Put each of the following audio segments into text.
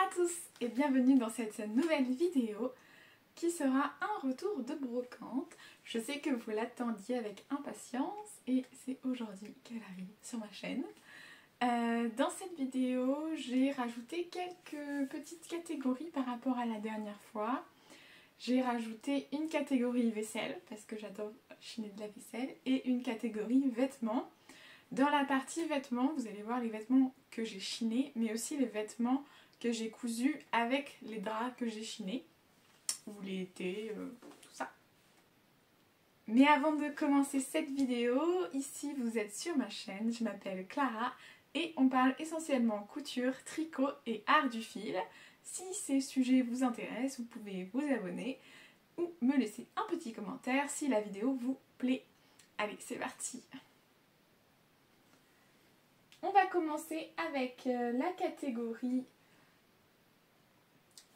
à tous et bienvenue dans cette nouvelle vidéo qui sera un retour de brocante. Je sais que vous l'attendiez avec impatience et c'est aujourd'hui qu'elle arrive sur ma chaîne. Dans cette vidéo, j'ai rajouté quelques petites catégories par rapport à la dernière fois. J'ai rajouté une catégorie vaisselle parce que j'adore chiner de la vaisselle et une catégorie vêtements. Dans la partie vêtements, vous allez voir les vêtements que j'ai chinés, mais aussi les vêtements que j'ai cousus avec les draps que j'ai chinés, ou les étés, tout ça. Mais avant de commencer cette vidéo, ici vous êtes sur ma chaîne, je m'appelle Clara et on parle essentiellement couture, tricot et art du fil. Si ces sujets vous intéressent, vous pouvez vous abonner ou me laisser un petit commentaire si la vidéo vous plaît. Allez, c'est parti! On va commencer avec la catégorie.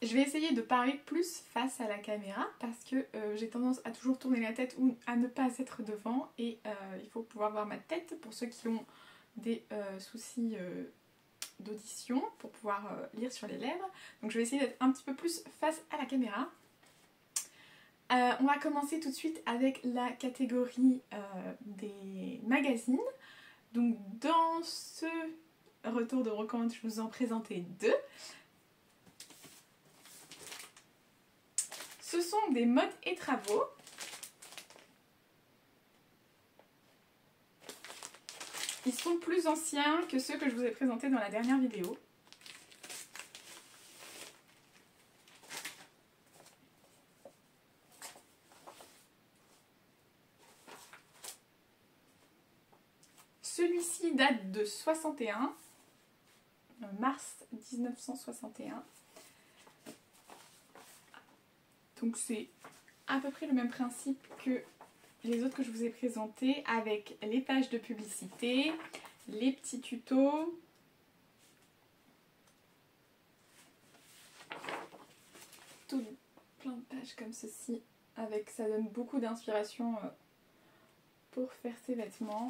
Je vais essayer de parler plus face à la caméra parce que j'ai tendance à toujours tourner la tête ou à ne pas être devant et il faut pouvoir voir ma tête pour ceux qui ont des soucis d'audition pour pouvoir lire sur les lèvres. Donc je vais essayer d'être un petit peu plus face à la caméra. On va commencer tout de suite avec la catégorie des magazines. Donc dans ce retour de brocante, je vous en présentais deux. Ce sont des modes et travaux. Ils sont plus anciens que ceux que je vous ai présentés dans la dernière vidéo. Celui-ci date de 61, mars 1961. Donc c'est à peu près le même principe que les autres que je vous ai présentés avec les pages de publicité, les petits tutos, tout plein de pages comme ceci, avec ça donne beaucoup d'inspiration pour faire ses vêtements.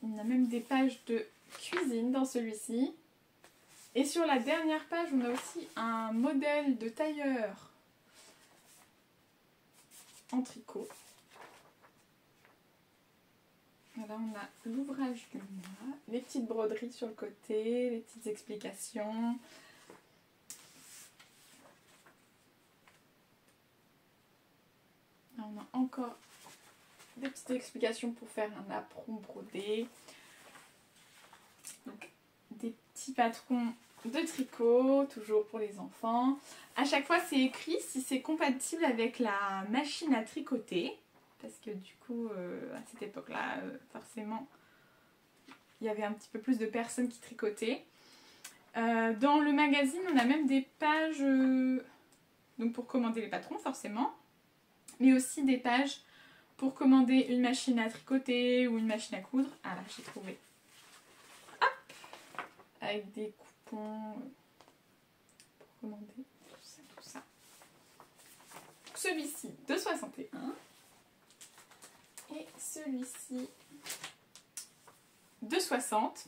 On a même des pages de cuisine dans celui-ci. Et sur la dernière page, on a aussi un modèle de tailleur en tricot. Voilà, on a l'ouvrage du mois, les petites broderies sur le côté, les petites explications. Là, on a encore des petites explications pour faire un apron brodé. Donc, des petits patrons de tricot, toujours pour les enfants. À chaque fois, c'est écrit si c'est compatible avec la machine à tricoter. Parce que du coup, à cette époque-là, forcément, il y avait un petit peu plus de personnes qui tricotaient. Dans le magazine, on a même des pages donc pour commander les patrons, forcément. Mais aussi des pages pour commander une machine à tricoter ou une machine à coudre. Ah là, j'ai trouvé. Hop! Avec des coupons pour commander tout ça. Celui-ci de 61 et celui-ci de 60.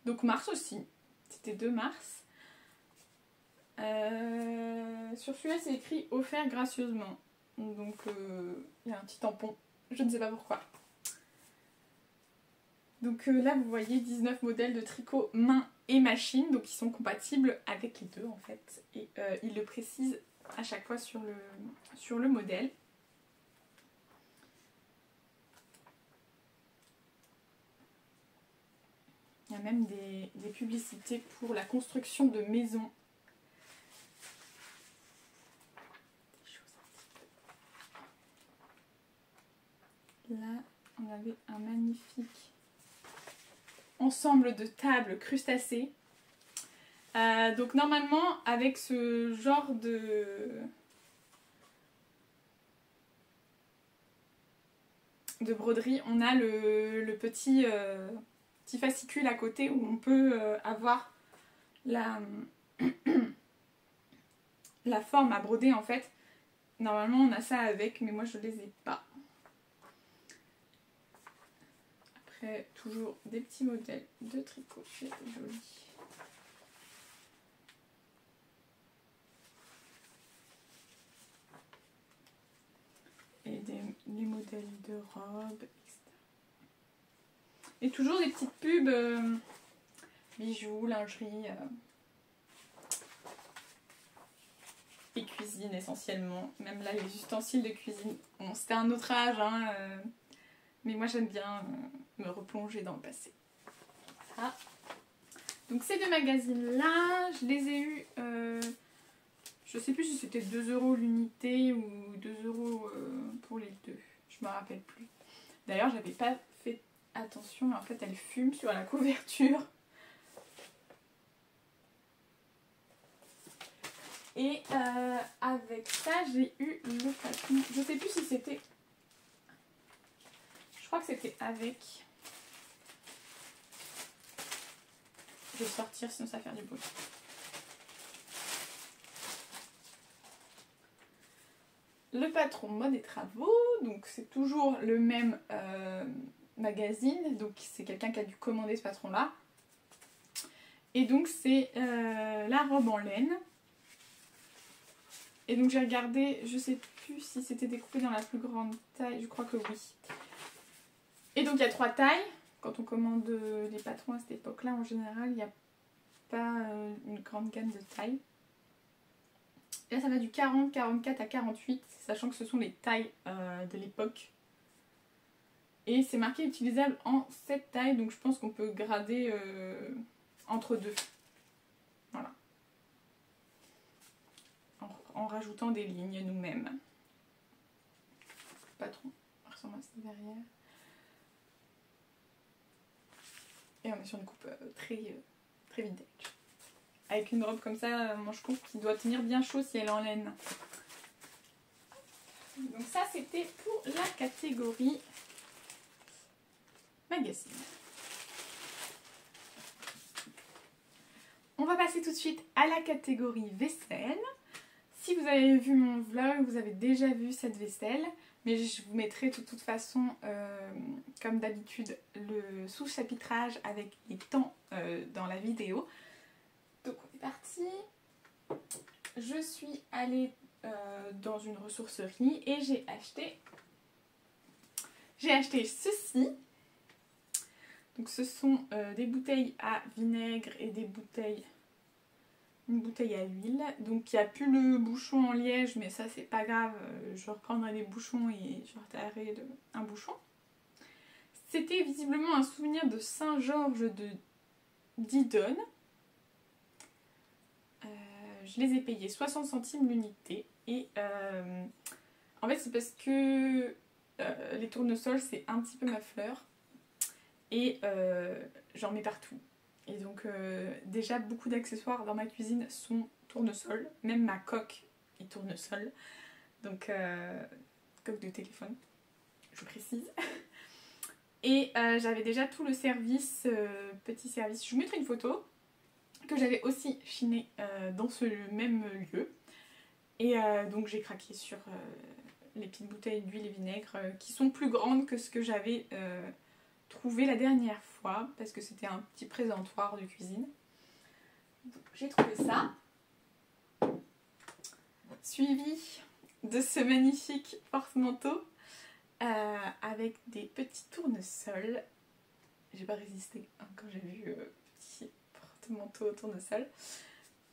Donc mars aussi, c'était 2 mars. Sur celui-là c'est écrit offert gracieusement. Donc il y a un petit tampon, je ne sais pas pourquoi. Donc là vous voyez 19 modèles de tricot main et machine, donc ils sont compatibles avec les deux en fait. Et ils le précisent à chaque fois sur le modèle. Il y a même des publicités pour la construction de maisons. Là, on avait un magnifique ensemble de tables crustacées. Donc normalement, avec ce genre de broderie, on a le petit fascicule à côté où on peut avoir la forme à broder en fait. Normalement, on a ça avec, mais moi je les ai pas. Après, toujours des petits modèles de tricot, c'est joli. Et les modèles de robes, etc. Et toujours des petites pubs, bijoux, lingerie et cuisine essentiellement. Même là, les ustensiles de cuisine. Bon, c'était un autre âge, hein, mais moi j'aime bien me replonger dans le passé. Voilà. Donc ces deux magazines-là, je les ai eus, je sais plus si c'était 2 € l'unité ou 2 € pour les deux. Je me rappelle plus. D'ailleurs, j'avais pas fait attention, en fait elle fume sur la couverture. Et avec ça, j'ai eu le patron. Je sais plus si c'était... Je crois que c'était avec... Je vais sortir, sinon ça va faire du bruit. Le patron mode et travaux, donc c'est toujours le même magazine. Donc c'est quelqu'un qui a dû commander ce patron-là. Et donc c'est la robe en laine. Et donc j'ai regardé, je sais plus si c'était découpé dans la plus grande taille, je crois que oui. Et donc il y a 3 tailles. Quand on commande les patrons à cette époque-là, en général, il n'y a pas une grande gamme de tailles. Et là ça va du 40, 44 à 48, sachant que ce sont les tailles de l'époque. Et c'est marqué utilisable en 7 tailles, donc je pense qu'on peut grader entre deux. Voilà. En rajoutant des lignes nous-mêmes. Le patron ressemble à ça derrière. Et on est sur une coupe très vintage. Avec une robe comme ça, manche courte, qui doit tenir bien chaud si elle est en laine. Donc ça, c'était pour la catégorie magazine. On va passer tout de suite à la catégorie vaisselle. Si vous avez vu mon vlog, vous avez déjà vu cette vaisselle. Mais je vous mettrai de toute façon, comme d'habitude, le sous-chapitrage avec les temps dans la vidéo. Donc on est parti. Je suis allée dans une ressourcerie et j'ai acheté ceci. Donc ce sont des bouteilles à vinaigre et une bouteille à huile. Donc il n'y a plus le bouchon en liège, mais ça c'est pas grave, je reprendrai les bouchons et je retaillerai un bouchon. C'était visiblement un souvenir de Saint-Georges de Didonne. Je les ai payés 60 centimes l'unité. Et en fait c'est parce que les tournesols c'est un petit peu ma fleur. Et j'en mets partout. Et donc déjà beaucoup d'accessoires dans ma cuisine sont tournesol. Même ma coque est tournesol. Donc coque de téléphone, je précise. Et j'avais déjà tout le service, petit service. Je vous mettrai une photo que j'avais aussi chiné dans ce même lieu. Et donc j'ai craqué sur les petites bouteilles d'huile et vinaigre qui sont plus grandes que ce que j'avais trouvé la dernière fois parce que c'était un petit présentoir de cuisine. J'ai trouvé ça. Suivi de ce magnifique porte-manteau avec des petits tournesols. J'ai pas résisté hein, quand j'ai vu petit porte-manteau tournesol.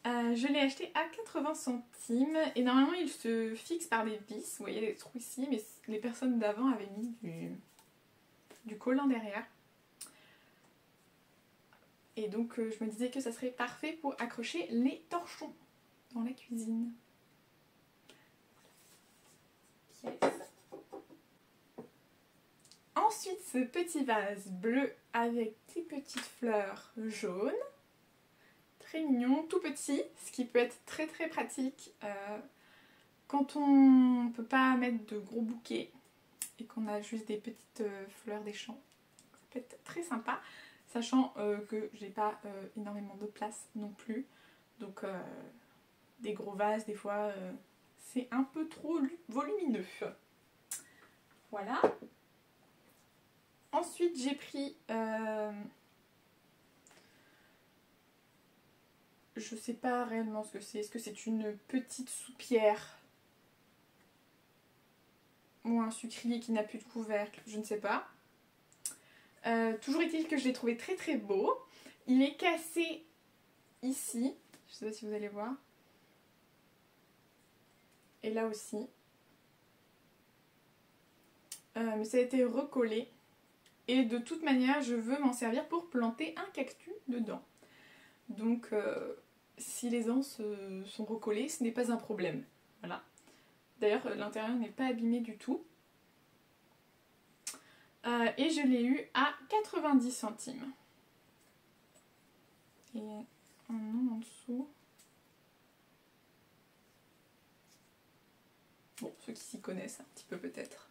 Je l'ai acheté à 80 centimes et normalement il se fixe par des vis. Vous voyez les trous ici, mais les personnes d'avant avaient mis du collant derrière. Et donc je me disais que ça serait parfait pour accrocher les torchons dans la cuisine. Yes. Ensuite ce petit vase bleu avec des petites fleurs jaunes. Très mignon, tout petit, ce qui peut être très très pratique quand on ne peut pas mettre de gros bouquets et qu'on a juste des petites fleurs des champs. Ça peut être très sympa, sachant que j'ai pas énormément de place non plus. Donc des gros vases des fois c'est un peu trop volumineux. Voilà. Ensuite j'ai pris... je sais pas réellement ce que c'est. Est-ce que c'est une petite soupière ou un sucrier qui n'a plus de couvercle? Je ne sais pas. Toujours est-il que je l'ai trouvé très très beau. Il est cassé ici. Je sais pas si vous allez voir. Et là aussi. Mais ça a été recollé. Et de toute manière, je veux m'en servir pour planter un cactus dedans. Donc, si les anses sont recollées, ce n'est pas un problème. Voilà. D'ailleurs, l'intérieur n'est pas abîmé du tout. Et je l'ai eu à 90 centimes. Et un nom en dessous. Bon, ceux qui s'y connaissent un petit peu peut-être.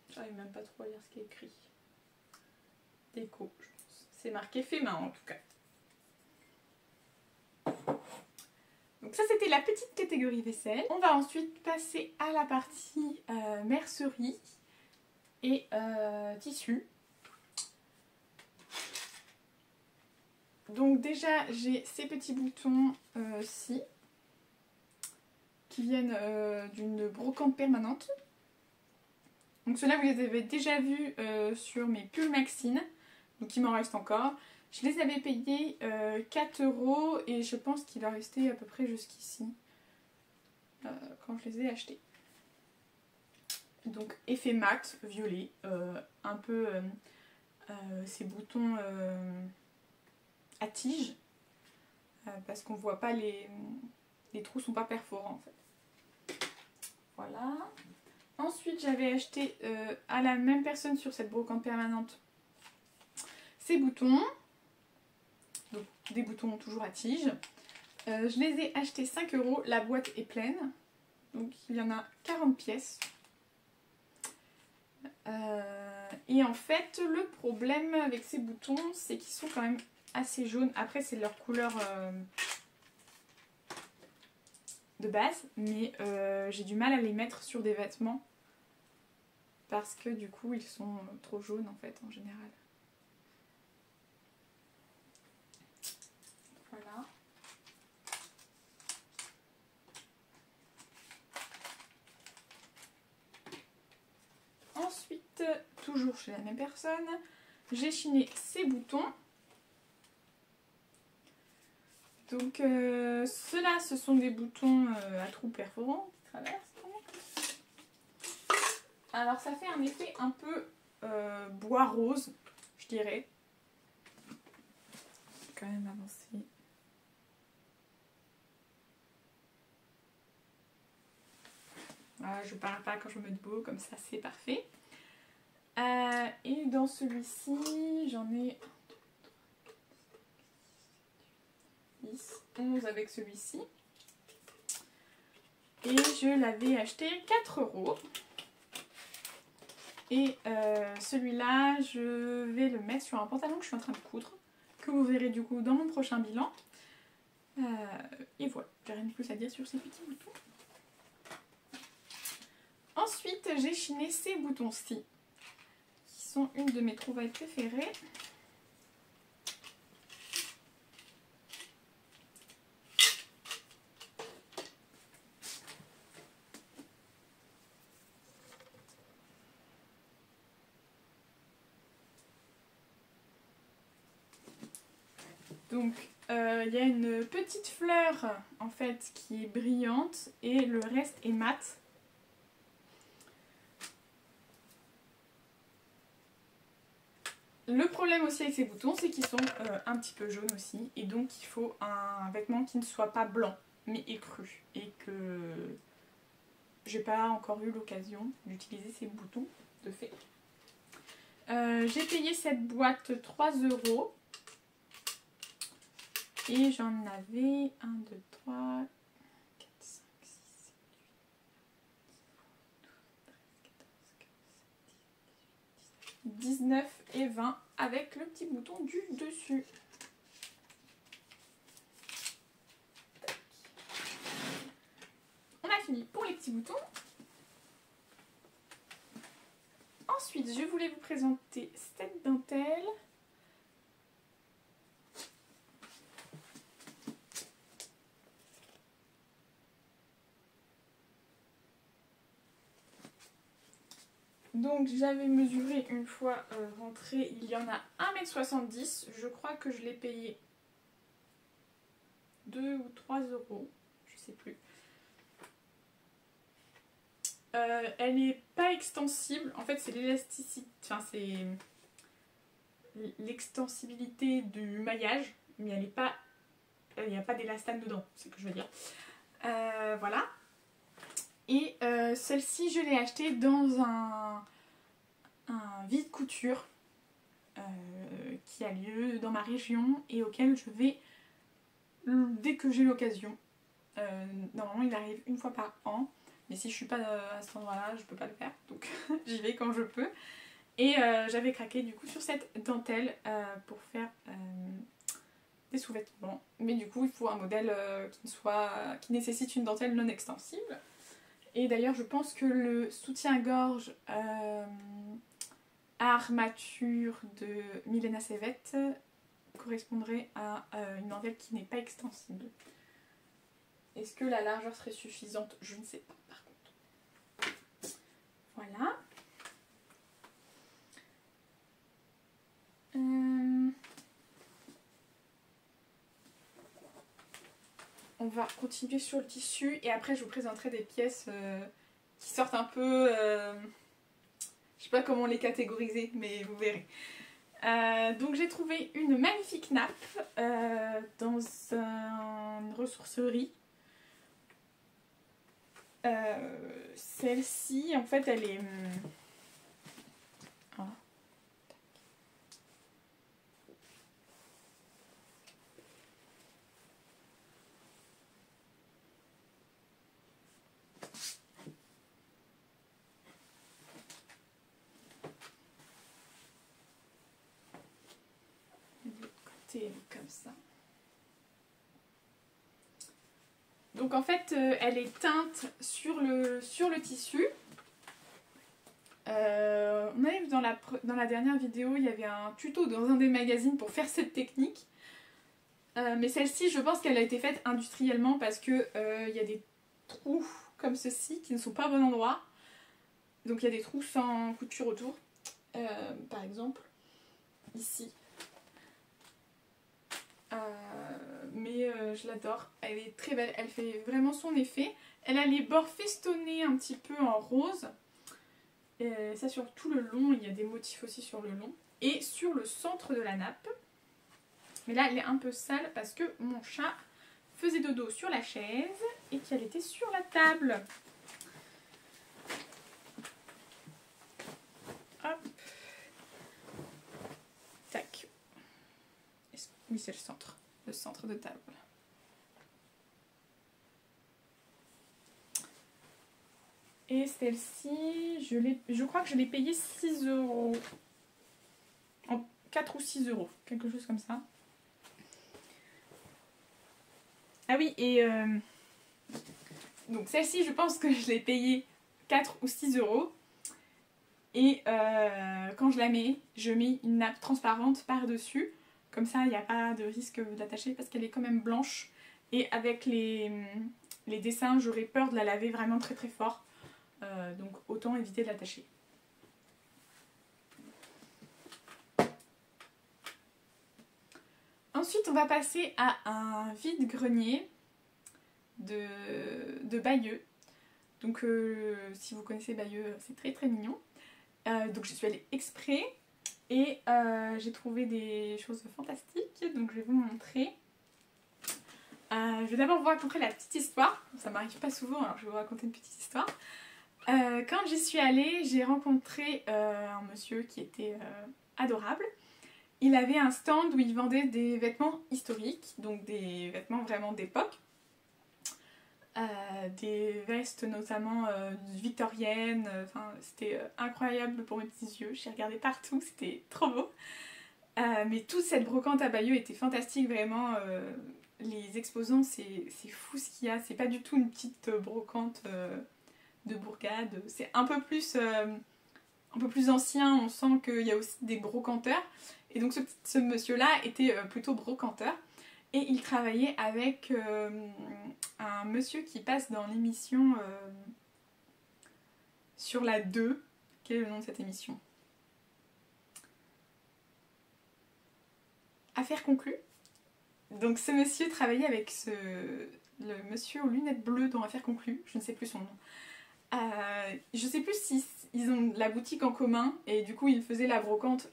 J'arrive même pas trop à lire ce qui est écrit. Déco, je pense. C'est marqué fait main en tout cas. Donc ça c'était la petite catégorie vaisselle. On va ensuite passer à la partie mercerie et tissu. Donc déjà j'ai ces petits boutons-ci qui viennent d'une brocante permanente. Donc ceux-là vous les avez déjà vus sur mes pulls Maxine, donc il m'en reste encore. Je les avais payés 4 € et je pense qu'il va rester à peu près jusqu'ici quand je les ai achetés. Donc effet mat, violet, un peu ces boutons à tige, parce qu'on voit pas les trous sont pas perforants en fait. Voilà. Ensuite j'avais acheté à la même personne sur cette brocante permanente ces boutons. Donc des boutons toujours à tige. Je les ai achetés 5 €. La boîte est pleine. Donc il y en a 40 pièces. Et en fait le problème avec ces boutons c'est qu'ils sont quand même assez jaunes. Après c'est leur couleur de base. Mais j'ai du mal à les mettre sur des vêtements. Parce que du coup ils sont trop jaunes en fait en général. Voilà. Ensuite, toujours chez la même personne, j'ai chiné ces boutons. Donc ceux-là, ce sont des boutons à trous perforants qui traversent. Alors ça fait un effet un peu bois rose, je dirais. Je vais quand même avancer. Voilà, je parle pas quand je me mets beau, comme ça c'est parfait. Et dans celui-ci, j'en ai 10, 11 avec celui-ci. Et je l'avais acheté 4 €. Et celui-là, je vais le mettre sur un pantalon que je suis en train de coudre, que vous verrez du coup dans mon prochain bilan. Et voilà, j'ai rien de plus à dire sur ces petits boutons. Ensuite, j'ai chiné ces boutons-ci, qui sont une de mes trouvailles préférées. Donc, il y a une petite fleur en fait qui est brillante et le reste est mat. Le problème aussi avec ces boutons, c'est qu'ils sont un petit peu jaunes aussi. Et donc il faut un vêtement qui ne soit pas blanc, mais écru. Et que j'ai pas encore eu l'occasion d'utiliser ces boutons de fait. J'ai payé cette boîte 3 €. Et j'en avais 1, 2, 3, 4, 5, 6, 7, 8, 12, 13, 14, 15, 16, 17, 18, 19 et 20 avec le petit bouton du dessus. On a boutons. Ensuite, je voulais vous présenter cette dentelle. Donc j'avais mesuré une fois rentrée, il y en a 1,70 m. Je crois que je l'ai payé 2 ou 3 euros, je sais plus. Elle n'est pas extensible, en fait c'est l'élasticité, enfin c'est l'extensibilité du maillage, mais elle n'est pas, il n'y a pas d'élastane dedans, c'est ce que je veux dire. Voilà. Et celle-ci je l'ai achetée dans un vide couture qui a lieu dans ma région et auquel je vais dès que j'ai l'occasion. Normalement il arrive une fois par an, mais si je suis pas à cet endroit là je peux pas le faire, donc j'y vais quand je peux. Et j'avais craqué du coup sur cette dentelle pour faire des sous-vêtements, mais du coup il faut un modèle qui nécessite une dentelle non extensible. Et d'ailleurs je pense que le soutien-gorge armature de Milena Sevet correspondrait à une dentelle qui n'est pas extensible. Est-ce que la largeur serait suffisante? Je ne sais pas par contre. Voilà. On va continuer sur le tissu et après je vous présenterai des pièces qui sortent un peu... je sais pas comment les catégoriser, mais vous verrez. Donc j'ai trouvé une magnifique nappe dans une ressourcerie. Celle-ci, en fait, elle est... Ah. De l'autre côté, comme ça. Donc en fait, elle est teinte sur le tissu. On avait vu dans la dernière vidéo, il y avait un tuto dans un des magazines pour faire cette technique. Mais celle-ci, je pense qu'elle a été faite industriellement parce que il y a des trous comme ceci qui ne sont pas au bon endroit. Donc il y a des trous sans couture autour. Par exemple, ici. Mais je l'adore, elle est très belle, elle fait vraiment son effet. Elle a les bords festonnés un petit peu en rose. Et ça sur tout le long, il y a des motifs aussi sur le long. Et sur le centre de la nappe. Mais là elle est un peu sale parce que mon chat faisait dodo sur la chaise et qu'elle était sur la table. Hop. Tac. Oui, c'est le centre de table. Et celle-ci, je crois que je l'ai payée 6 euros. En 4 ou 6 euros, quelque chose comme ça. Ah oui, et donc celle-ci, je pense que je l'ai payée 4 ou 6 euros. Et quand je la mets, je mets une nappe transparente par-dessus. Comme ça, il n'y a pas de risque d'attacher parce qu'elle est quand même blanche. Et avec les dessins, j'aurais peur de la laver vraiment très très fort. Donc autant éviter de l'attacher. Ensuite, on va passer à un vide-grenier de Bayeux. Donc si vous connaissez Bayeux, c'est très très mignon. Donc je suis allée exprès et j'ai trouvé des choses fantastiques. Donc je vais vous montrer. Je vais d'abord vous raconter la petite histoire. Ça m'arrive pas souvent, alors je vais vous raconter une petite histoire. Quand j'y suis allée, j'ai rencontré un monsieur qui était adorable. Il avait un stand où il vendait des vêtements historiques, donc des vêtements vraiment d'époque. Des vestes notamment victoriennes, c'était incroyable pour mes petits yeux. J'ai regardé partout, c'était trop beau. Mais toute cette brocante à Bayeux était fantastique, vraiment. Les exposants, c'est fou ce qu'il y a. C'est pas du tout une petite brocante de bourgade. C'est un peu plus ancien, on sent qu'il y a aussi des brocanteurs. Et donc ce monsieur-là était plutôt brocanteur. Et il travaillait avec un monsieur qui passe dans l'émission sur la 2. Quel est le nom de cette émission? Affaire conclue. Donc ce monsieur travaillait avec le monsieur aux lunettes bleues dans Affaire conclue. Je ne sais plus son nom. Je ne sais plus si ils ont la boutique en commun et du coup ils faisaient la brocante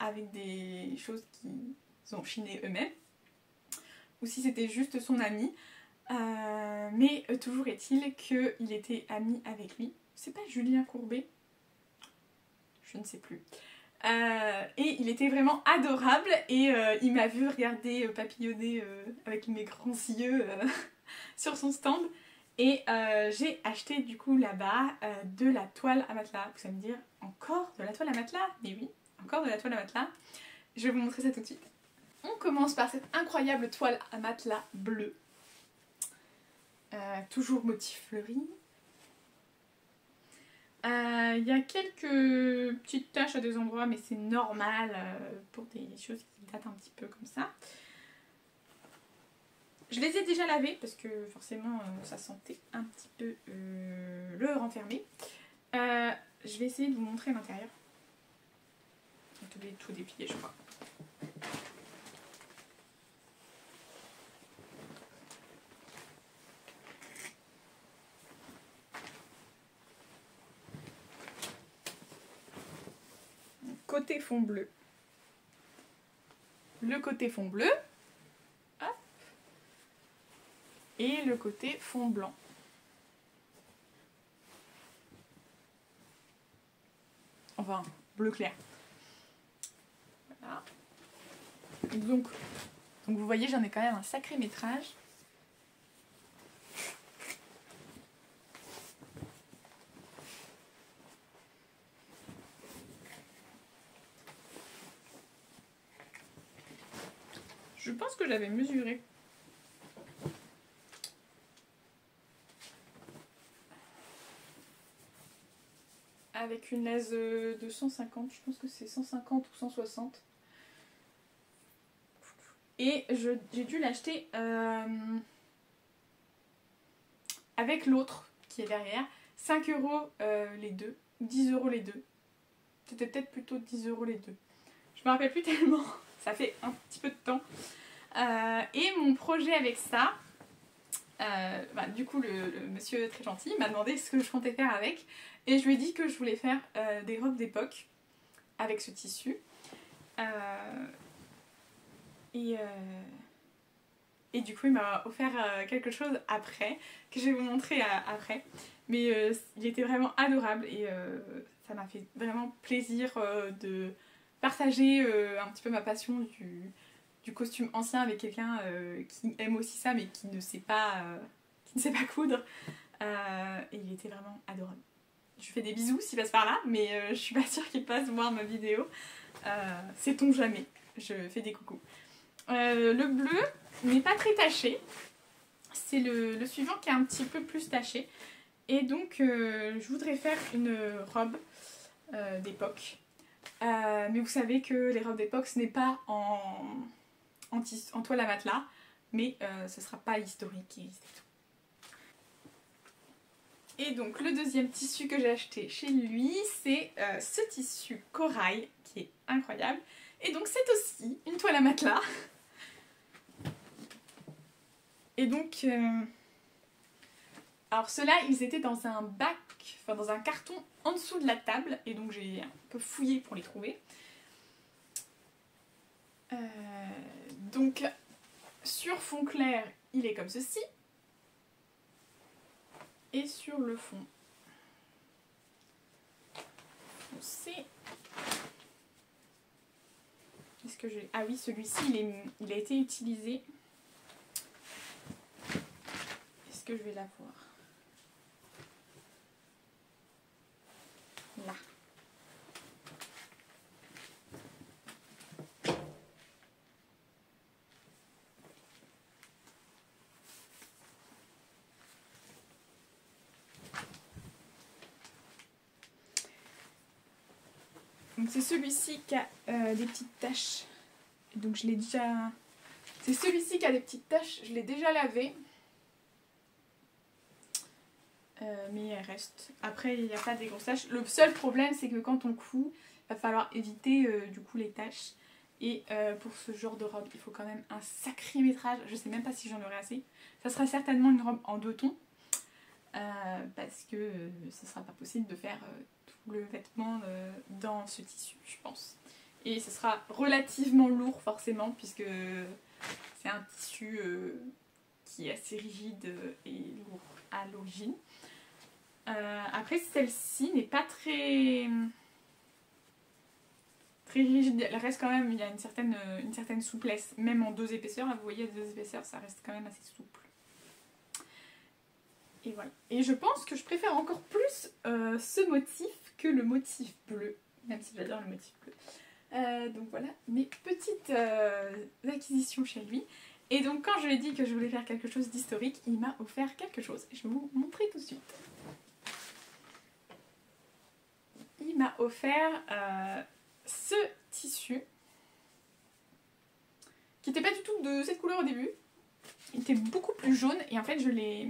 avec des choses qu'ils ont chinées eux-mêmes. Ou si c'était juste son ami. Mais toujours est-il qu'il était ami avec lui. C'est pas Julien Courbet? Je ne sais plus. Et il était vraiment adorable et il m'a vu regarder papillonner avec mes grands yeux sur son stand. Et j'ai acheté du coup là-bas de la toile à matelas. Vous allez me dire, encore de la toile à matelas? Mais oui, encore de la toile à matelas. Je vais vous montrer ça tout de suite. On commence par cette incroyable toile à matelas bleue. Toujours motif fleuri. Il y a quelques petites taches à des endroits, mais c'est normal pour des choses qui datent un petit peu comme ça. Je les ai déjà lavés parce que forcément ça sentait un petit peu le renfermé. Je vais essayer de vous montrer l'intérieur. Je vais tout déplier, je crois. Côté fond bleu. Le côté fond bleu. Hop. Et le côté fond blanc. Enfin, bleu clair. Voilà. Donc vous voyez, j'en ai quand même un sacré métrage. Je pense que j'avais mesuré. Avec une laisse de 150, je pense que c'est 150 ou 160. Et j'ai dû l'acheter avec l'autre qui est derrière. 5 € les deux, 10 € les deux. C'était peut-être plutôt 10 € les deux. Je me rappelle plus tellement, ça fait un petit peu de temps. Et mon projet avec ça, du coup le monsieur très gentil m'a demandé ce que je comptais faire avec. Et je lui ai dit que je voulais faire des robes d'époque avec ce tissu. Et du coup il m'a offert quelque chose après, que je vais vous montrer après. Mais il était vraiment adorable et ça m'a fait vraiment plaisir de partager un petit peu ma passion du costume ancien avec quelqu'un qui aime aussi ça mais qui ne sait pas coudre. Et il était vraiment adorable. Je lui fais des bisous s'il passe par là, mais je suis pas sûre qu'il passe voir ma vidéo. Sait-on jamais. Je fais des coucous. Le bleu n'est pas très taché. C'est le suivant qui est un petit peu plus taché. Et donc je voudrais faire une robe d'époque. Mais vous savez que les robes d'époque ce n'est pas en toile à matelas, mais ce sera pas historique et c'est tout. Et donc le deuxième tissu que j'ai acheté chez lui, c'est ce tissu corail qui est incroyable. Et donc c'est aussi une toile à matelas. Et donc, alors ceux-là, ils étaient dans un bac, enfin dans un carton en dessous de la table. Et donc j'ai un peu fouillé pour les trouver. Donc sur fond clair, il est comme ceci. Et sur le fond foncé. Est-ce que j'ai... Ah oui, celui-ci, il a été utilisé. Est-ce que je vais l'avoir? Là. Donc c'est celui-ci qui a des petites taches. Donc je l'ai déjà... C'est celui-ci qui a des petites taches, je l'ai déjà lavé. Mais elle reste. Après il n'y a pas des grosses taches. Le seul problème c'est que quand on coud, il va falloir éviter du coup les taches. Et pour ce genre de robe, il faut quand même un sacré métrage. Je sais même pas si j'en aurai assez. Ça sera certainement une robe en 2 tons. Parce que ce sera pas possible de faire tout le vêtement dans ce tissu, je pense. Et ce sera relativement lourd forcément, puisque c'est un tissu qui est assez rigide et lourd à l'origine. Après, celle-ci n'est pas très rigide, elle reste quand même, il y a une certaine souplesse, même en 2 épaisseurs, là vous voyez, 2 épaisseurs, ça reste quand même assez souple. Et voilà. Et je pense que je préfère encore plus ce motif que le motif bleu, même si j'adore le motif bleu. Donc voilà, mes petites acquisitions chez lui. Et donc quand je lui ai dit que je voulais faire quelque chose d'historique, il m'a offert quelque chose. Je vais vous montrer tout de suite. Il m'a offert ce tissu, qui n'était pas du tout de cette couleur au début. Il était beaucoup plus jaune et en fait je l'ai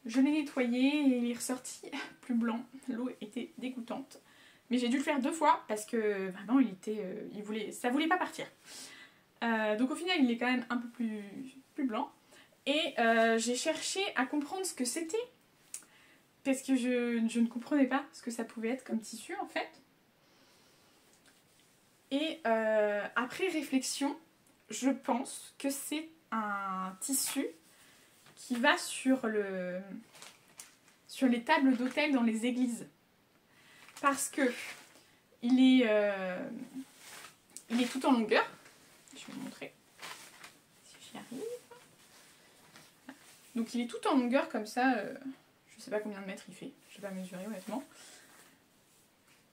nettoyé et il est ressorti plus blanc. L'eau était dégoûtante. Mais j'ai dû le faire 2 fois parce que vraiment ça voulait pas partir. Donc au final il est quand même un peu plus blanc. Et j'ai cherché à comprendre ce que c'était. Parce que je ne comprenais pas ce que ça pouvait être comme tissu en fait. Et après réflexion, je pense que c'est un tissu qui va sur les tables d'autel dans les églises. Parce que il est tout en longueur. Je vais vous montrer si j'y arrive. Donc il est tout en longueur comme ça. Je sais pas combien de mètres il fait. Je vais pas mesurer honnêtement.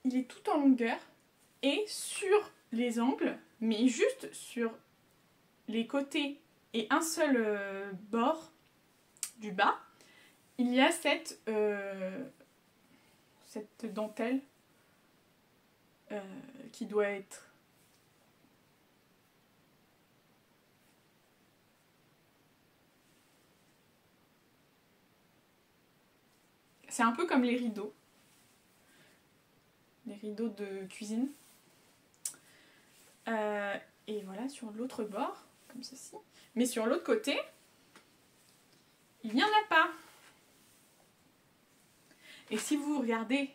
Il est tout en longueur et sur les angles, mais juste sur les côtés et un seul bord du bas, il y a cette dentelle qui doit être c'est un peu comme les rideaux de cuisine. Et voilà, sur l'autre bord, comme ceci. Mais sur l'autre côté, il n'y en a pas. Et si vous regardez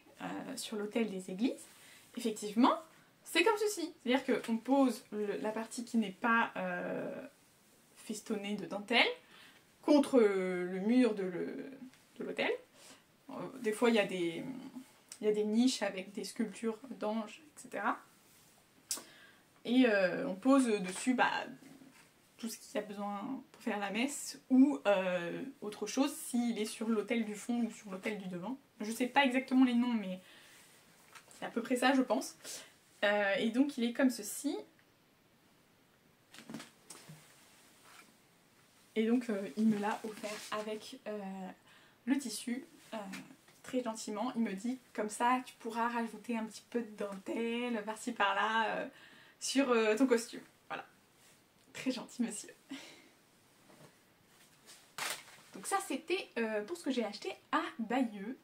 sur l'autel des églises, effectivement, c'est comme ceci. C'est-à-dire qu'on pose la partie qui n'est pas festonnée de dentelle contre le mur de l'autel. Des fois, il y a des niches avec des sculptures d'anges, etc. Et on pose dessus tout ce qu'il y a besoin pour faire la messe ou autre chose s'il est sur l'autel du fond ou sur l'autel du devant. Je ne sais pas exactement les noms, mais c'est à peu près ça, je pense. Et donc, il est comme ceci. Et donc, il me l'a offert avec le tissu. Très gentiment, il me dit comme ça tu pourras rajouter un petit peu de dentelle par-ci par-là sur ton costume. Voilà. Très gentil monsieur. Donc ça c'était pour ce que j'ai acheté à Bayeux,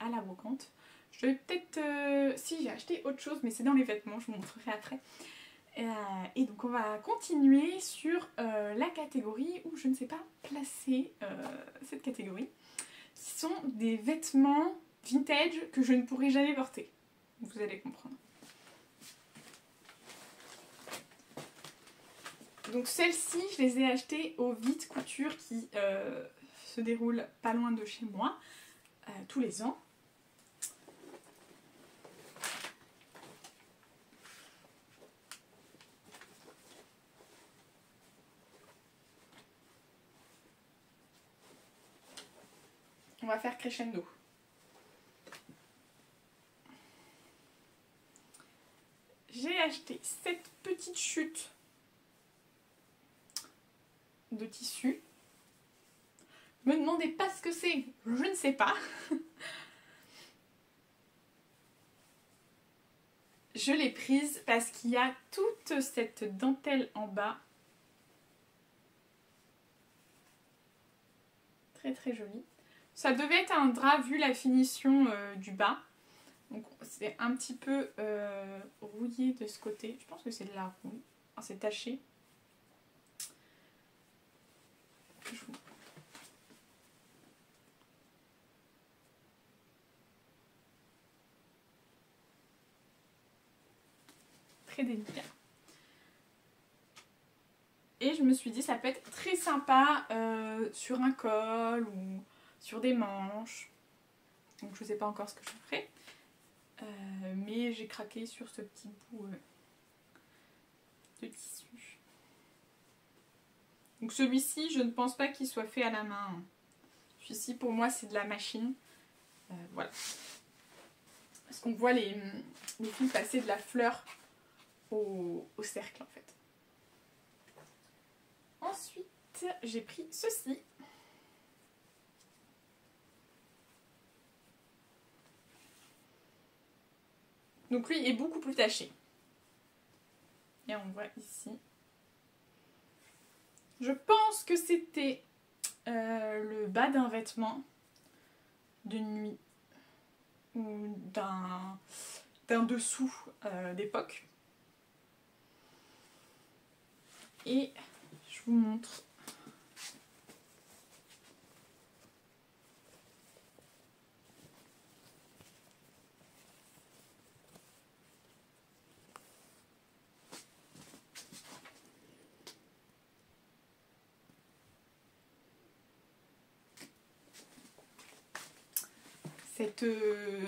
à la brocante. Je vais peut-être... si j'ai acheté autre chose, mais c'est dans les vêtements, je vous montrerai après. Et donc on va continuer sur la catégorie où je ne sais pas placer cette catégorie. Qui sont des vêtements vintage que je ne pourrai jamais porter. Vous allez comprendre. Donc celles-ci, je les ai achetées au Vite Couture qui se déroule pas loin de chez moi, tous les ans. On va faire crescendo. J'ai acheté cette petite chute de tissu. Me demandez pas ce que c'est, je ne sais pas. je l'ai prise parce qu'il y a toute cette dentelle en bas. Très très jolie. Ça devait être un drap vu la finition du bas. Donc c'est un petit peu rouillé de ce côté. Je pense que c'est de la rouille. Enfin, c'est taché. Très délicat. Et je me suis dit ça peut être très sympa sur un col ou sur des manches. Donc je ne sais pas encore ce que je ferai. Mais j'ai craqué sur ce petit bout de tissu. Donc celui-ci, je ne pense pas qu'il soit fait à la main. Celui-ci, pour moi, c'est de la machine. Voilà. Parce qu'on voit les fils passer de la fleur au cercle, en fait. Ensuite, j'ai pris ceci. Donc lui est beaucoup plus taché. Et on voit ici. Je pense que c'était le bas d'un vêtement de nuit ou d'un dessous d'époque. Et je vous montre.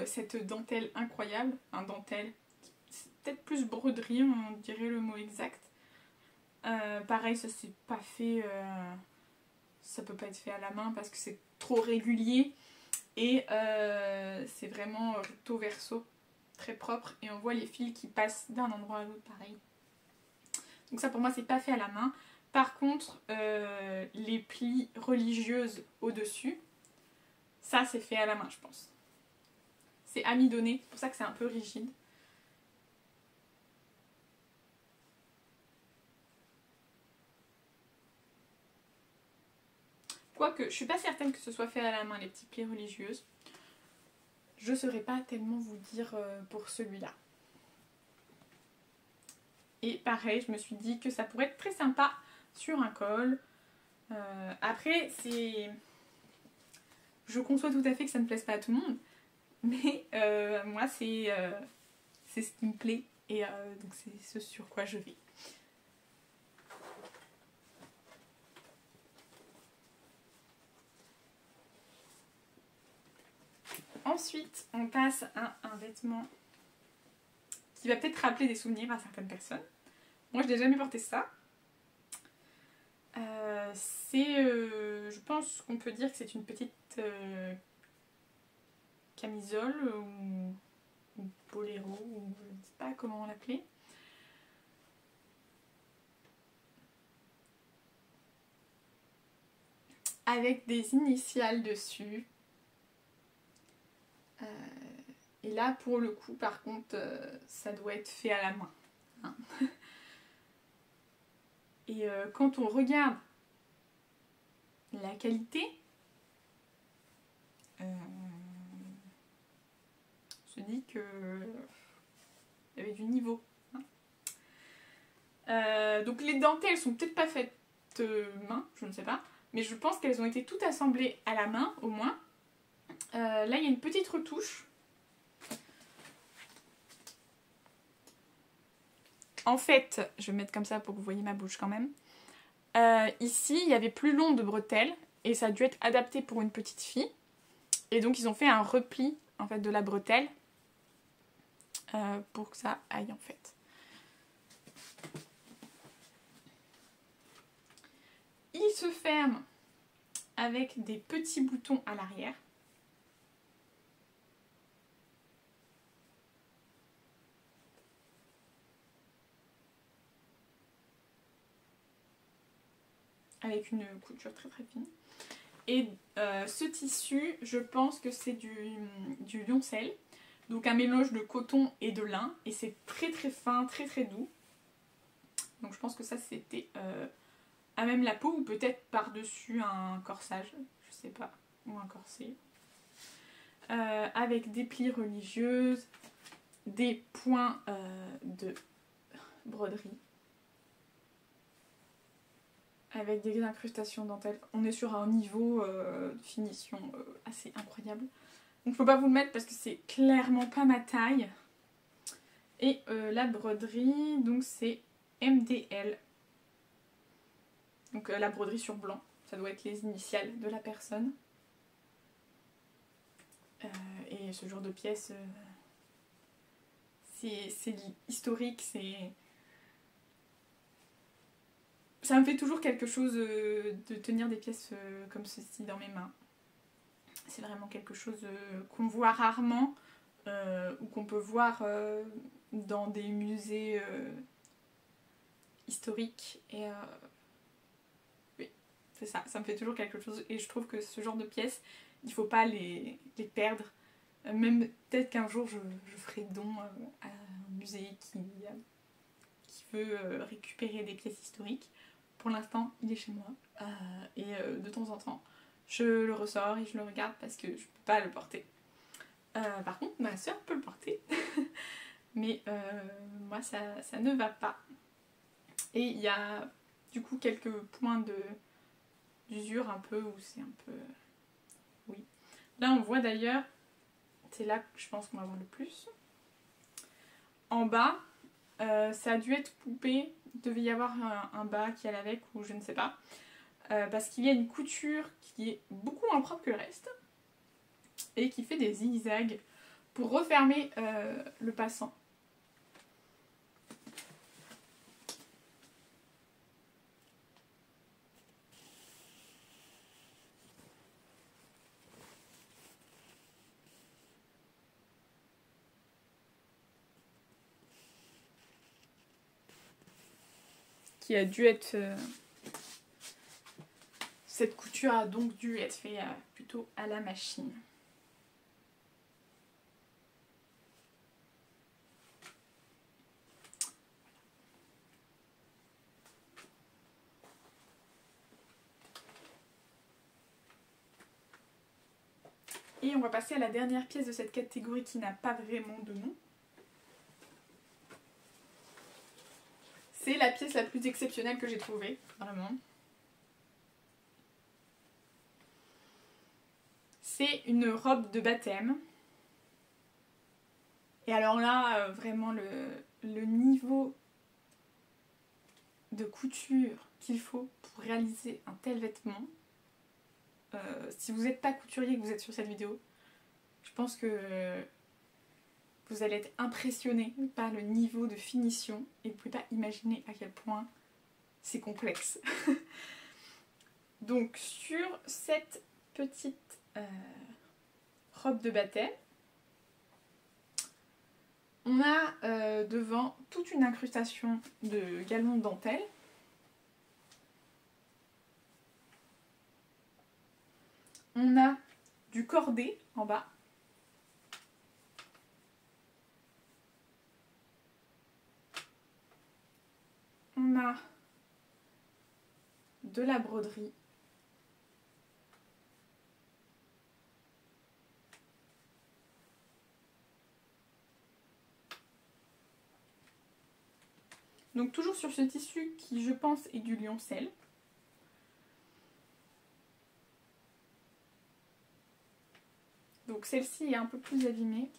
Cette dentelle incroyable, un dentelle, c'est peut-être plus broderie, on dirait le mot exact. Pareil, ça c'est pas fait, ça peut pas être fait à la main parce que c'est trop régulier et c'est vraiment recto verso, très propre et on voit les fils qui passent d'un endroit à l'autre pareil. Donc ça pour moi c'est pas fait à la main. Par contre, les plis religieuses au-dessus, ça c'est fait à la main je pense. C'est amidonné, c'est pour ça que c'est un peu rigide. Quoique, je suis pas certaine que ce soit fait à la main, les petits plis religieuses. Je ne saurais pas tellement vous dire pour celui-là. Et pareil, je me suis dit que ça pourrait être très sympa sur un col. Après, c'est... Je conçois tout à fait que ça ne plaise pas à tout le monde. Mais moi, c'est ce qui me plaît. Et donc, c'est ce sur quoi je vais. Ensuite, on passe à un vêtement qui va peut-être rappeler des souvenirs à certaines personnes. Moi, je n'ai jamais porté ça. Je pense qu'on peut dire que c'est une petite camisole ou boléro, ou je ne sais pas comment l'appeler. Avec des initiales dessus. Et là, pour le coup, par contre, ça doit être fait à la main. Hein. Et quand on regarde la qualité, on se dit que il y avait du niveau. Hein. Donc les dentelles sont peut-être pas faites main, je ne sais pas, mais je pense qu'elles ont été toutes assemblées à la main au moins. Là il y a une petite retouche. En fait, je vais mettre comme ça pour que vous voyez ma bouche quand même. Ici, il y avait plus long de bretelles et ça a dû être adapté pour une petite fille. Et donc, ils ont fait un repli en fait de la bretelle pour que ça aille en fait. Il se ferme avec des petits boutons à l'arrière. Avec une couture très très fine. Et ce tissu, je pense que c'est du lioncelle. Donc un mélange de coton et de lin. Et c'est très très fin, très très doux. Donc je pense que ça c'était à même la peau ou peut-être par-dessus un corsage. Je sais pas. Ou un corset. Avec des plis religieuses, des points de broderie. Avec des incrustations dentelles. On est sur un niveau de finition assez incroyable. Donc faut pas vous le mettre parce que c'est clairement pas ma taille. Et la broderie, donc c'est MDL. Donc la broderie sur blanc. Ça doit être les initiales de la personne. Et ce genre de pièce, c'est historique, ça me fait toujours quelque chose de tenir des pièces comme ceci dans mes mains. C'est vraiment quelque chose qu'on voit rarement ou qu'on peut voir dans des musées historiques. Et oui, c'est ça, ça me fait toujours quelque chose. Et je trouve que ce genre de pièces, il ne faut pas les perdre. Même peut-être qu'un jour je ferai don à un musée qui veut récupérer des pièces historiques. Pour l'instant, il est chez moi. Et de temps en temps, je le ressors et je le regarde parce que je ne peux pas le porter. Par contre, ma soeur peut le porter. Mais moi, ça ne va pas. Et il y a du coup quelques points d'usure un peu, où c'est un peu... Oui. Là, on voit d'ailleurs, c'est là que je pense qu'on va voir le plus. En bas, ça a dû être coupé. Il devait y avoir un bas qui allait avec, ou je ne sais pas. Parce qu'il y a une couture qui est beaucoup moins propre que le reste. Et qui fait des zigzags pour refermer le passant. Qui a dû être... Cette couture a donc dû être faite plutôt à la machine. Et on va passer à la dernière pièce de cette catégorie qui n'a pas vraiment de nom. C'est la pièce la plus exceptionnelle que j'ai trouvée, vraiment. C'est une robe de baptême. Et alors là, vraiment le niveau de couture qu'il faut pour réaliser un tel vêtement. Si vous n'êtes pas couturier et que vous êtes sur cette vidéo, je pense que vous allez être impressionné par le niveau de finition et vous ne pouvez pas imaginer à quel point c'est complexe. Donc sur cette petite robe de baptême, on a devant toute une incrustation de galons de dentelle. On a du cordé en bas. On a de la broderie. Donc toujours sur ce tissu qui, je pense, est du lioncel. Donc celle-ci est un peu plus abîmée.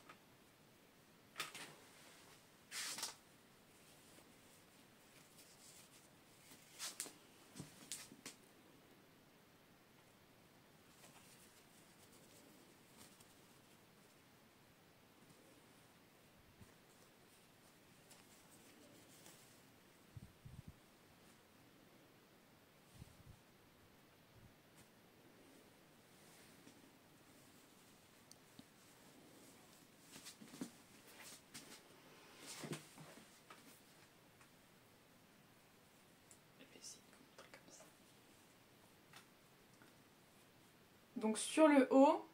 Donc sur le haut,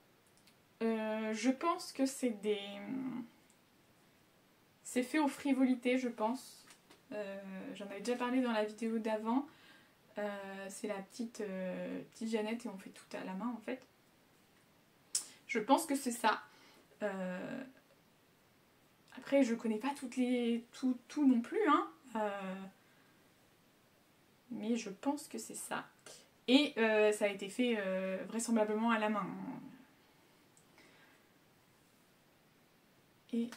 Je pense que c'est des... C'est fait aux frivolités, je pense. J'en avais déjà parlé dans la vidéo d'avant. C'est la petite Jeannette et on fait tout à la main en fait. Je pense que c'est ça. Après, je connais pas tout non plus, hein. Mais je pense que c'est ça. Et ça a été fait vraisemblablement à la main. Et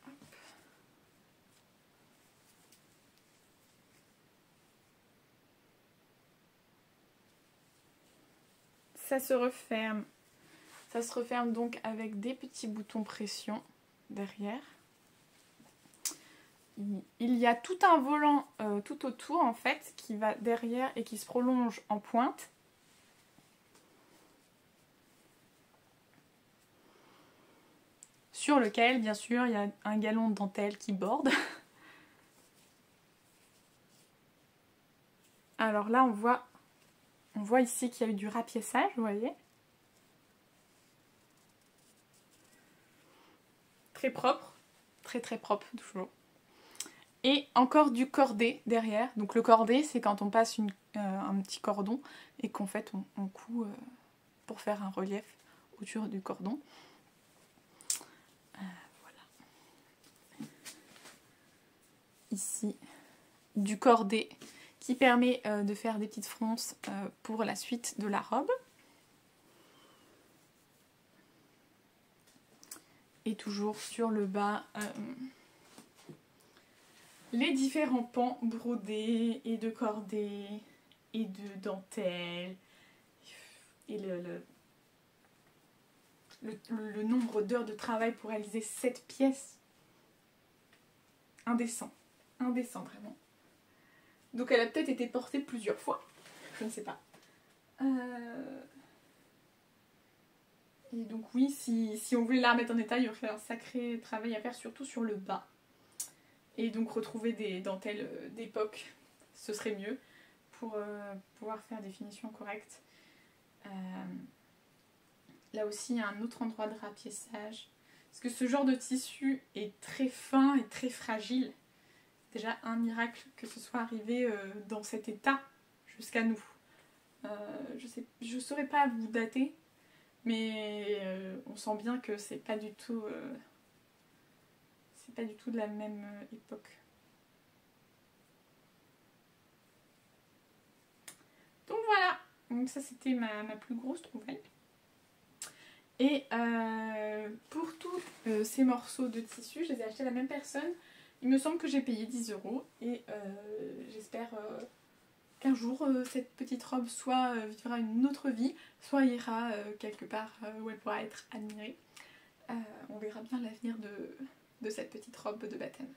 hop. Ça se referme. Ça se referme donc avec des petits boutons pression derrière. Il y a tout un volant tout autour en fait qui va derrière et qui se prolonge en pointe. Sur lequel bien sûr il y a un galon de dentelle qui borde. Alors là on voit ici qu'il y a eu du rapiessage, vous voyez. Très propre, très propre toujours. Et encore du cordé derrière. Donc le cordé, c'est quand on passe un petit cordon et qu'en fait on coud pour faire un relief autour du cordon. Voilà. Ici, du cordé qui permet de faire des petites fronces pour la suite de la robe. Et toujours sur le bas, les différents pans brodés et de cordées et de dentelle. Et le nombre d'heures de travail pour réaliser cette pièce. Indécent. Indécent, vraiment. Donc elle a peut-être été portée plusieurs fois. Je ne sais pas. Et donc oui, si on voulait la remettre en état, il y aurait un sacré travail à faire, surtout sur le bas. Et donc retrouver des dentelles d'époque, ce serait mieux pour pouvoir faire des finitions correctes. Là aussi, il y a un autre endroit de rapiessage. Parce que ce genre de tissu est très fin et très fragile. Déjà un miracle que ce soit arrivé dans cet état jusqu'à nous. Je ne saurais pas vous dater, mais on sent bien que c'est pas du tout de la même époque. Donc voilà, donc ça c'était ma plus grosse trouvaille. Et pour tous ces morceaux de tissu, je les ai achetés à la même personne. Il me semble que j'ai payé 10 € et j'espère qu'un jour cette petite robe soit vivra une autre vie, soit ira quelque part où elle pourra être admirée. On verra bien l'avenir de cette petite robe de baptême.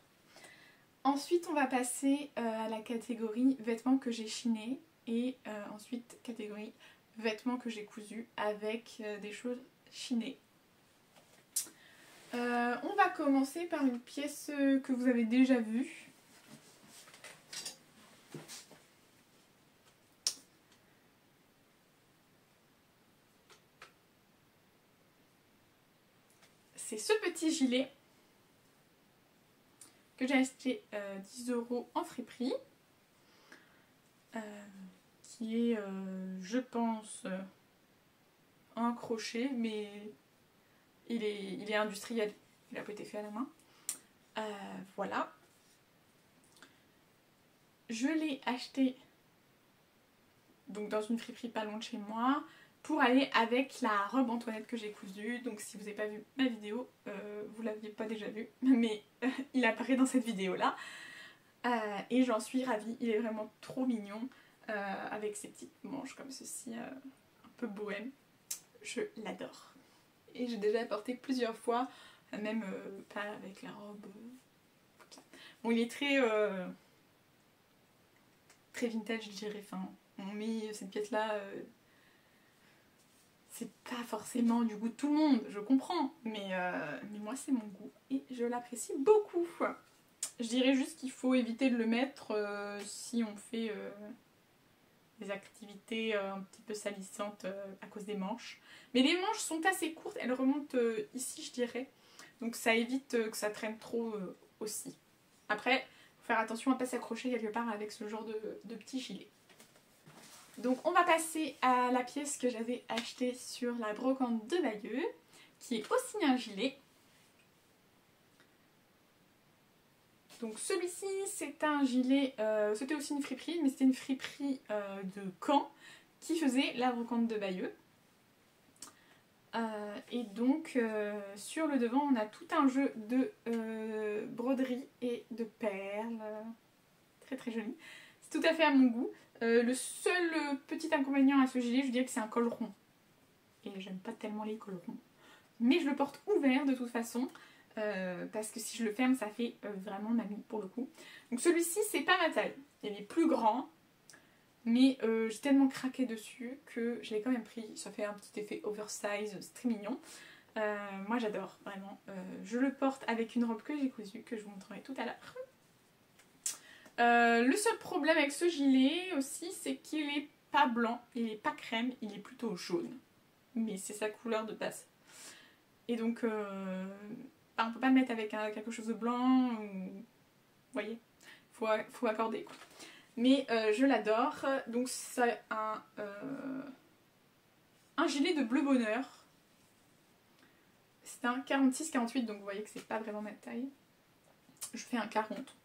Ensuite on va passer à la catégorie vêtements que j'ai chinés et ensuite catégorie vêtements que j'ai cousus avec des choses chinées. On va commencer par une pièce que vous avez déjà vue. C'est ce petit gilet que j'ai acheté 10 € en friperie. Qui est, je pense, un crochet, mais il est industriel. Il n'a pas été fait à la main. Voilà. Je l'ai acheté donc dans une friperie pas loin de chez moi pour aller avec la robe Antoinette que j'ai cousue. Donc si vous n'avez pas vu ma vidéo, vous ne l'aviez pas déjà vue, mais il apparaît dans cette vidéo là. Et j'en suis ravie, il est vraiment trop mignon avec ses petites manches comme ceci, un peu bohème. Je l'adore. Et j'ai déjà porté plusieurs fois, même pas avec la robe comme ça. Bon, il est très vintage, je dirais. Enfin, on met cette pièce là, c'est pas forcément du goût de tout le monde, je comprends, mais moi c'est mon goût et je l'apprécie beaucoup. Je dirais juste qu'il faut éviter de le mettre si on fait des activités un petit peu salissantes à cause des manches. Mais les manches sont assez courtes, elles remontent ici je dirais. Donc ça évite que ça traîne trop aussi. Après, faut faire attention à ne pas s'accrocher quelque part avec ce genre de petit gilet. Donc on va passer à la pièce que j'avais achetée sur la brocante de Bayeux, qui est aussi un gilet. Donc celui-ci c'est un gilet, c'était aussi une friperie, mais c'était une friperie de Caen qui faisait la brocante de Bayeux. Et donc sur le devant on a tout un jeu de broderie et de perles, très très joli. C'est tout à fait à mon goût. Le seul petit inconvénient à ce gilet, je dirais que c'est un col rond. Et j'aime pas tellement les cols ronds. Mais je le porte ouvert de toute façon. Parce que si je le ferme, ça fait vraiment mamie pour le coup. Donc celui-ci, c'est pas ma taille. Il est plus grand. Mais j'ai tellement craqué dessus que je l'ai quand même pris. Ça fait un petit effet oversize, c'est très mignon. Moi j'adore, vraiment. Je le porte avec une robe que j'ai cousue, que je vous montrerai tout à l'heure. Le seul problème avec ce gilet aussi, c'est qu'il est pas blanc, il est pas crème, il est plutôt jaune. Mais c'est sa couleur de base. Et donc, on peut pas le mettre avec quelque chose de blanc, ou... Vous voyez, faut accorder quoi. Mais je l'adore. Donc c'est un gilet de bleu bonheur. C'est un 46-48, donc vous voyez que c'est pas vraiment ma taille. Je fais un 40.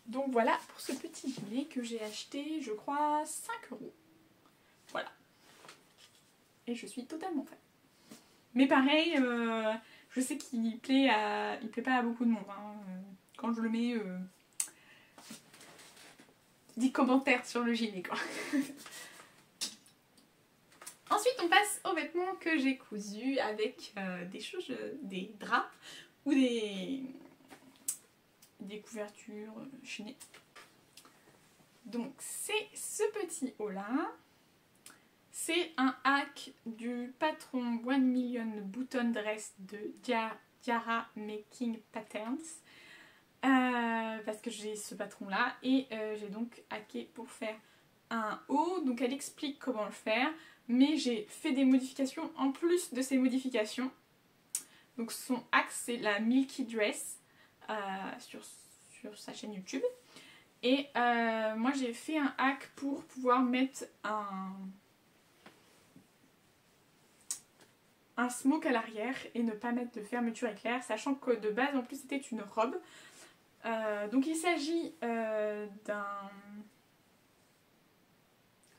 Donc voilà pour ce petit gilet que j'ai acheté, je crois, 5 €. Voilà. Et je suis totalement fan. Mais pareil, je sais qu'il plaît pas à beaucoup de monde. Hein. Quand je le mets, 10 commentaires sur le gilet quoi. Ensuite on passe aux vêtements que j'ai cousus avec des draps ou des couvertures chinées. Donc c'est ce petit haut là. C'est un hack du patron 1 Million Button Dress de Diarra Making Patterns. Parce que j'ai ce patron là et j'ai donc hacké pour faire un haut. Donc elle explique comment le faire, mais j'ai fait des modifications en plus de ces modifications. Donc son hack c'est la Milky Dress sur sa chaîne YouTube. Et moi j'ai fait un hack pour pouvoir mettre un smoke à l'arrière et ne pas mettre de fermeture éclair, sachant que de base en plus c'était une robe. Donc il s'agit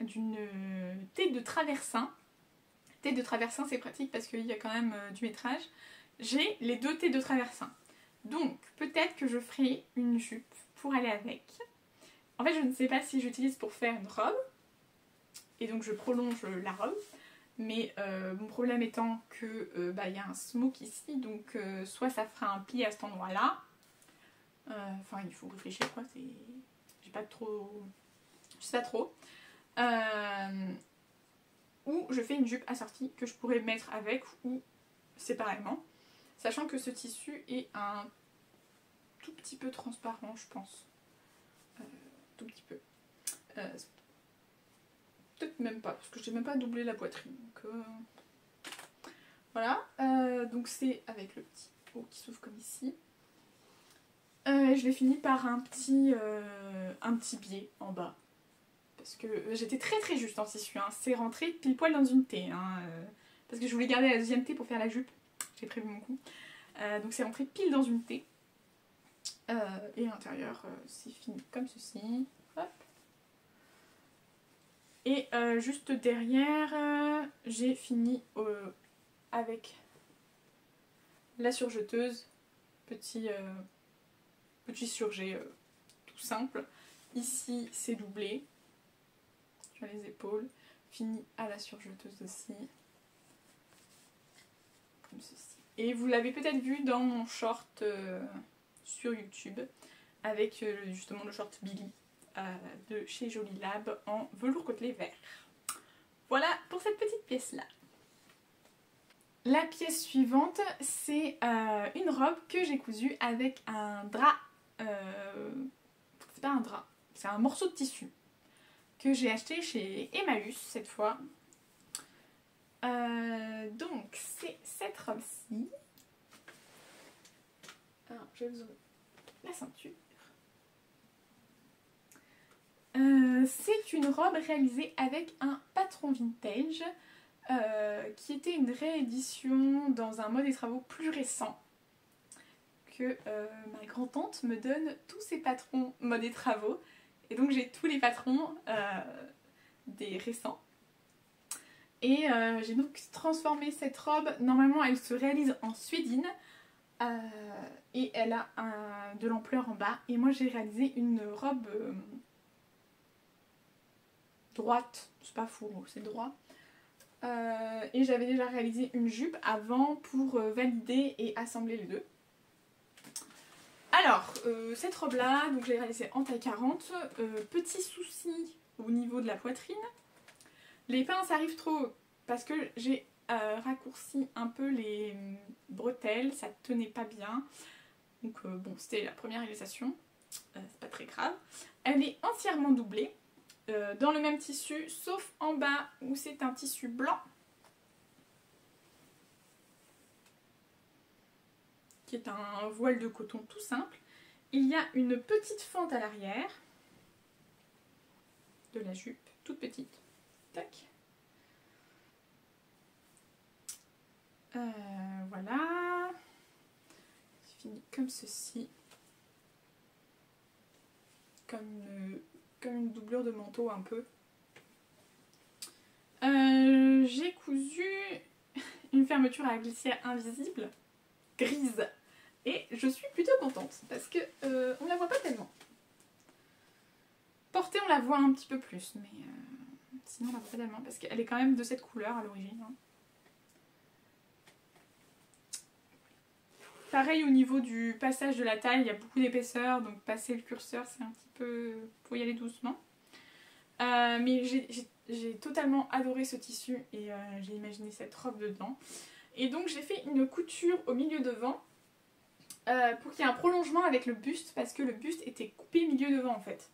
d'une thé de traversin. Thé de traversin c'est pratique parce qu'il y a quand même du métrage. J'ai les deux thés de traversin. Donc peut-être que je ferai une jupe pour aller avec. En fait je ne sais pas si j'utilise pour faire une robe. Et donc je prolonge la robe. Mais mon problème étant que y a un smoke ici. Donc soit ça fera un pli à cet endroit là. Enfin il faut réfléchir quoi. J'ai pas trop... Je sais pas trop. Ou je fais une jupe assortie que je pourrais mettre avec ou séparément. Sachant que ce tissu est un tout petit peu transparent je pense. Tout petit peu. Peut-être même pas, parce que j'ai même pas doublé la poitrine. Donc, voilà. Donc c'est avec le petit haut qui s'ouvre comme ici. Je l'ai fini par un petit biais en bas. Parce que j'étais très très juste en tissu. Hein. C'est rentré pile poil dans une T. Hein, parce que je voulais garder la deuxième T pour faire la jupe. J'ai prévu mon coup. Donc c'est rentré pile dans une T. Et à l'intérieur, c'est fini comme ceci. Hop. Et juste derrière, j'ai fini avec la surjeteuse. Petit surjet tout simple. Ici, c'est doublé sur les épaules. Fini à la surjeteuse aussi. Comme ceci. Et vous l'avez peut-être vu dans mon short sur YouTube avec justement le short Billy de chez Jolie Lab en velours côtelé vert. Voilà pour cette petite pièce là. La pièce suivante, c'est une robe que j'ai cousue avec un drap. C'est pas un drap, c'est un morceau de tissu que j'ai acheté chez Emmaüs cette fois. Donc c'est cette robe-ci. Alors je vais vous ouvrir la ceinture. C'est une robe réalisée avec un patron vintage qui était une réédition dans un mode et travaux plus récent. Que ma grand-tante me donne tous ses patrons mode et travaux. Et donc j'ai tous les patrons des récents. Et j'ai donc transformé cette robe. Normalement elle se réalise en suédine. Et elle a de l'ampleur en bas. Et moi j'ai réalisé une robe droite. C'est pas fou, c'est droit. Et j'avais déjà réalisé une jupe avant pour valider et assembler les deux. Alors, cette robe là, donc je l'ai réalisée en taille 40. Petit souci au niveau de la poitrine. Les pinces arrivent trop haut parce que j'ai raccourci un peu les bretelles, ça tenait pas bien. Donc bon, c'était la première réalisation, c'est pas très grave. Elle est entièrement doublée. Dans le même tissu, sauf en bas où c'est un tissu blanc qui est un voile de coton tout simple. Il y a une petite fente à l'arrière de la jupe, toute petite. Tac. Voilà. C'est fini comme ceci. Comme une doublure de manteau un peu. J'ai cousu une fermeture à glissière invisible, grise. Et je suis plutôt contente parce que on la voit pas tellement. Portée on la voit un petit peu plus, mais sinon on la voit pas tellement parce qu'elle est quand même de cette couleur à l'origine. Hein. Pareil au niveau du passage de la taille, il y a beaucoup d'épaisseur, donc passer le curseur c'est un petit peu... faut y aller doucement. Mais j'ai totalement adoré ce tissu et j'ai imaginé cette robe dedans. Et donc j'ai fait une couture au milieu devant pour qu'il y ait un prolongement avec le buste parce que le buste était coupé milieu devant en fait.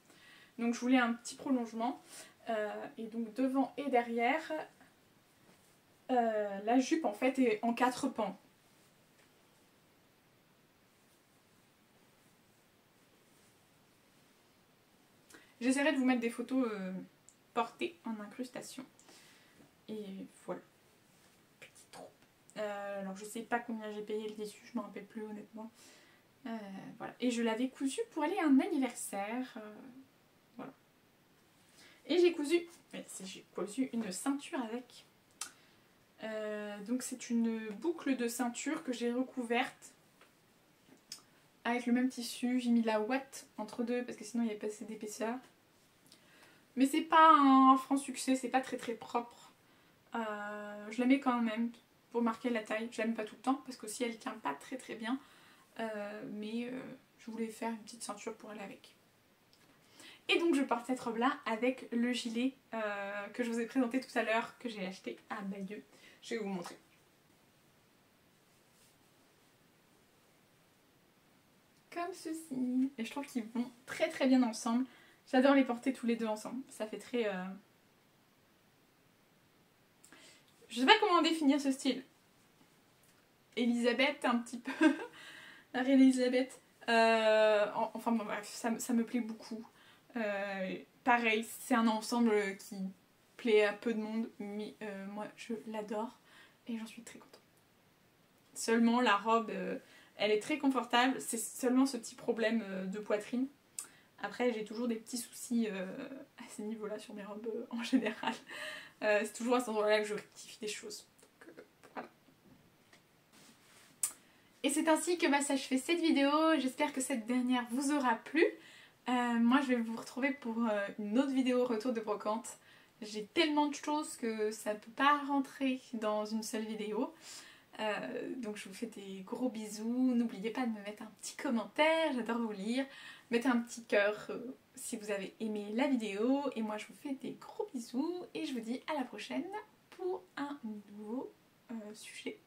Donc je voulais un petit prolongement et donc devant et derrière la jupe en fait est en 4 pans. J'essaierai de vous mettre des photos portées en incrustation. Et voilà. Petit trou. Alors je sais pas combien j'ai payé le tissu, je me rappelle plus honnêtement. Voilà. Et je l'avais cousu pour aller à un anniversaire. Voilà. Et j'ai cousu une ceinture avec. Donc c'est une boucle de ceinture que j'ai recouverte avec le même tissu. J'ai mis la ouate entre deux parce que sinon il n'y avait pas assez d'épaisseur. Mais c'est pas un franc succès, c'est pas très propre. Je la mets quand même pour marquer la taille. Je l'aime pas tout le temps parce qu'aussi elle tient pas très bien. Mais je voulais faire une petite ceinture pour aller avec. Et donc je porte cette robe là avec le gilet que je vous ai présenté tout à l'heure, que j'ai acheté à Bayeux. Je vais vous montrer. Comme ceci. Et je trouve qu'ils vont très bien ensemble. J'adore les porter tous les deux ensemble. Ça fait très... Je sais pas comment définir ce style. Elisabeth, un petit peu. La reine Elisabeth. Enfin bon, bref, ça me plaît beaucoup. Pareil, c'est un ensemble qui plaît à peu de monde. Mais moi, je l'adore. Et j'en suis très contente. Seulement, la robe, elle est très confortable. C'est seulement ce petit problème de poitrine. Après, j'ai toujours des petits soucis à ce niveau-là sur mes robes en général. C'est toujours à cet endroit-là que je rectifie des choses. Donc, voilà. Et c'est ainsi que va s'achever cette vidéo. J'espère que cette dernière vous aura plu. Moi, je vais vous retrouver pour une autre vidéo retour de brocante. J'ai tellement de choses que ça ne peut pas rentrer dans une seule vidéo. Donc je vous fais des gros bisous, n'oubliez pas de me mettre un petit commentaire, j'adore vous lire. Mettez un petit cœur si vous avez aimé la vidéo et moi je vous fais des gros bisous et je vous dis à la prochaine pour un nouveau sujet.